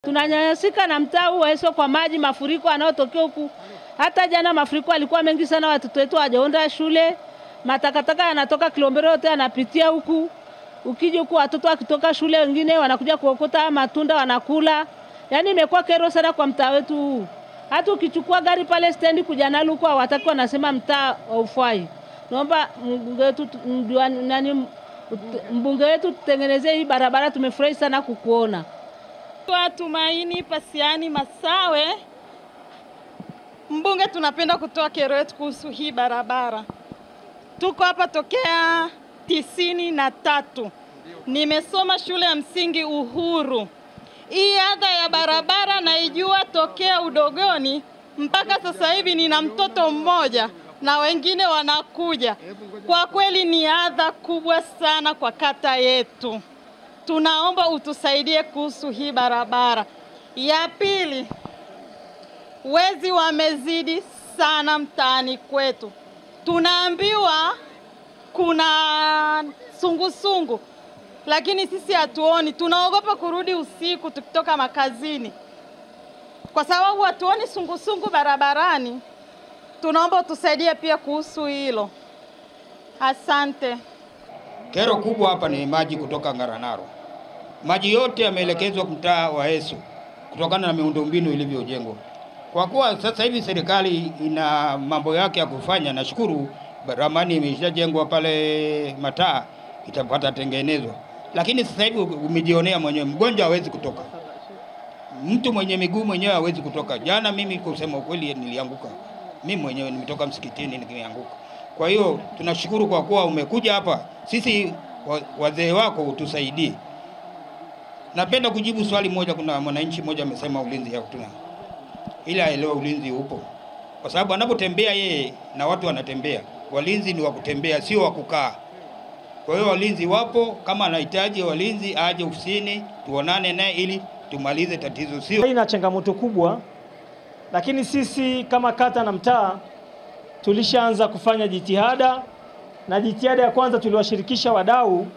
Tunanyanyasika na mtaa huu wa Eso kwa maji mafuriko yanayotokea huku. Hata jana mafuriko alikuwa mengi sana, watoto wetu hawajaenda shule. Matakataka yanatoka Kilombero yote yanapitia huku. Ukija huku watoto wakitoka shule wengine wanakuja kuokota matunda wanakula. Yaani imekuwa kero sana kwa mtaa wetu huu. Hata ukichukua gari pale stendi kuja nalo huko hawataki, wanasema mtaa haufai. Naomba mbunge wetu tutengenezee hii barabara, tumefurahi sana kukuona. Tumaini Pasiani Masawe, mbunge, tunapenda kutoa kero yetu kuhusu hii barabara. Tuko hapa tokea 93. Nimesoma shule ya msingi Uhuru. Hii adha ya barabara naijua tokea udogoni mpaka sasa hivi nina mtoto mmoja na wengine wanakuja. Kwa kweli ni adha kubwa sana kwa kata yetu. Tunaomba utusaidie kuhusu hii barabara. Ya pili, wezi wamezidi sana mtaani kwetu. Tunaambiwa kuna sungusungu, lakini sisi hatuoni. Tunaogopa kurudi usiku tukitoka makazini kwa sababu hatuoni sungusungu barabarani. Tunaomba utusaidie pia kuhusu hilo. Asante. Kero kubwa hapa ni maji kutoka Ngaranaro. Maji yote yameelekezwa mtaa wa Eso kutokana na miundombinu ilivyojengwa. Kwa kuwa sasa hivi serikali ina mambo yake ya kufanya, nashukuru ramani imeshajengwa pale mataa itapata tengenezwa. Lakini sasa hivi umejionea mwenyewe, mgonjwa hawezi kutoka. Mtu mwenye miguu mwenyewe hawezi kutoka. Jana mimi kusema ukweli nilianguka. Mimi mwenyewe nimetoka msikitini nikianguka. Kwa hiyo tunashukuru kwa kuwa umekuja hapa. Sisi wazee wako utusaidie. Napenda kujibu swali moja. Kuna mwananchi mmoja amesema ulinzi hatuna. Ila aelewa ulinzi upo. Kwa sababu anapotembea yeye na watu wanatembea. Walinzi ni wa kutembea, sio wa kukaa. Kwa hiyo walinzi wapo, kama anahitaji walinzi aje ofisini tuonane naye ili tumalize tatizo. Sio ina changamoto kubwa, lakini sisi kama kata na mtaa tulishaanza kufanya jitihada, na jitihada ya kwanza tuliwashirikisha wadau,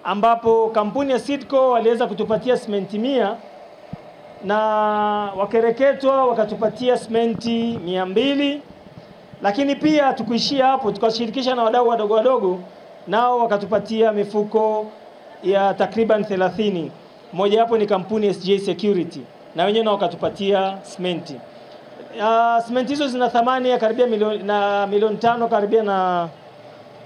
ambapo kampuni ya Sidco waliweza kutupatia simenti 100 na wakereketwa wakatupatia simenti 200. Lakini pia tukuishia hapo, tukashirikisha na wadau wadogo wadogo, nao wakatupatia mifuko ya takriban 30. Moja hapo ni kampuni SJ Security, na wenyewe nao wakatupatia simenti. Simenti hizo zina thamani ya karibia milioni 5, karibia na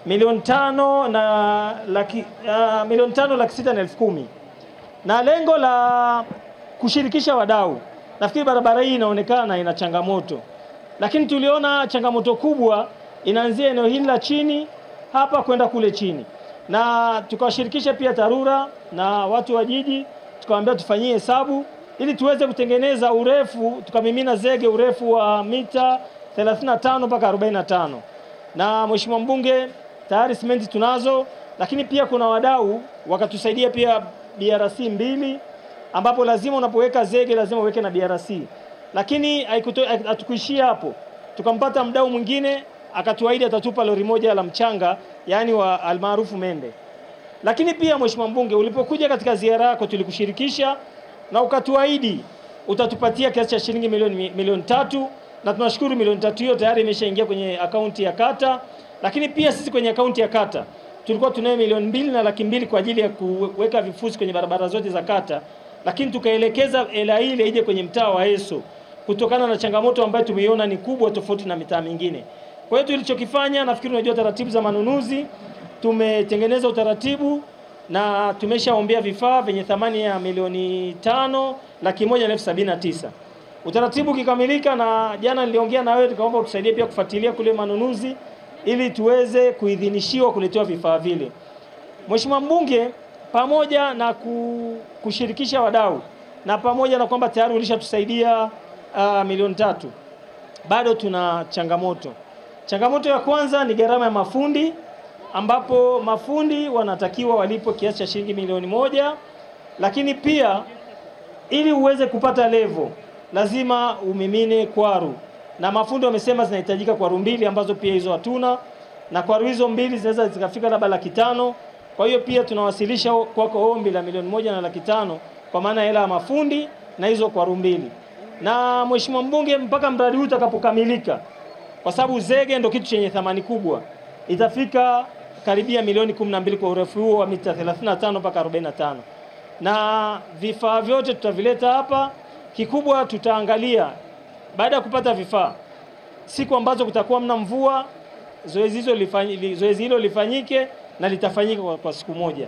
milioni 5 na laki 5,610,000. Na lengo la kushirikisha wadau, nafikiri barabara hii inaonekana ina changamoto, lakini tuliona changamoto kubwa inaanzia eneo hili la chini hapa kwenda kule chini, na tukawashirikisha pia TARURA na watu wa jiji, tukawaambia tufanyie hesabu ili tuweze kutengeneza urefu, tukamimina zege urefu wa mita 35 mpaka 45. Na mheshimiwa mbunge, tayari simenti tunazo, lakini pia kuna wadau wakatusaidia pia BRC 2, ambapo lazima unapoweka zege lazima uweke na BRC. Lakini hatukuishia hapo. Tukampata mdau mwingine akatuahidi atatupa lori moja la mchanga, yani wa almaarufu Mende. Lakini pia mheshimiwa mbunge, ulipokuja katika ziara yako tulikushirikisha na ukatuahidi utatupatia kiasi cha shilingi milioni 3, na tunashukuru milioni 3 hiyo tayari imeshaingia kwenye akaunti ya kata. Lakini pia sisi kwenye akaunti ya kata tulikuwa tunayo milioni 2,200,000 kwa ajili ya kuweka vifusi kwenye barabara zote za kata, lakini tukaelekeza hela ile ije kwenye mtaa wa Eso kutokana na changamoto ambayo tumeiona ni kubwa tofauti na mitaa mingine. Kwa hiyo tulichokifanya, nafikiri unajua taratibu za manunuzi, tumetengeneza utaratibu na tumeshaombea vifaa vyenye thamani ya milioni 5,179,000. Utaratibu ukikamilika, na jana niliongea na wewe tukaomba utusaidie pia kufuatilia kule manunuzi ili tuweze kuidhinishiwa kuletewa vifaa vile. Mheshimiwa mbunge, pamoja na kushirikisha wadau na pamoja na kwamba tayari ulishatusaidia milioni 3, bado tuna changamoto. Changamoto ya kwanza ni gharama ya mafundi, ambapo mafundi wanatakiwa walipo kiasi cha shilingi milioni 1, lakini pia ili uweze kupata level lazima umimine kwaru, na mafundi wamesema zinahitajika kwaru 2 ambazo pia hizo hatuna, na kwaru hizo 2 zinaweza zikafika labda 500,000. Kwa hiyo pia tunawasilisha kwako ombi la milioni 1 na 500,000 kwa maana hela ya mafundi, na hizo kwaru mbili. Na Mheshimiwa Mbunge, mpaka mradi huu utakapokamilika, kwa sababu zege ndio kitu chenye thamani kubwa, itafika karibia milioni 12 kwa urefu huo wa mita 35 mpaka 45. Na vifaa vyote tutavileta hapa. Kikubwa tutaangalia baada ya kupata vifaa, siku ambazo kutakuwa mna mvua, zoezi hilo lifanyike na litafanyika kwa siku moja.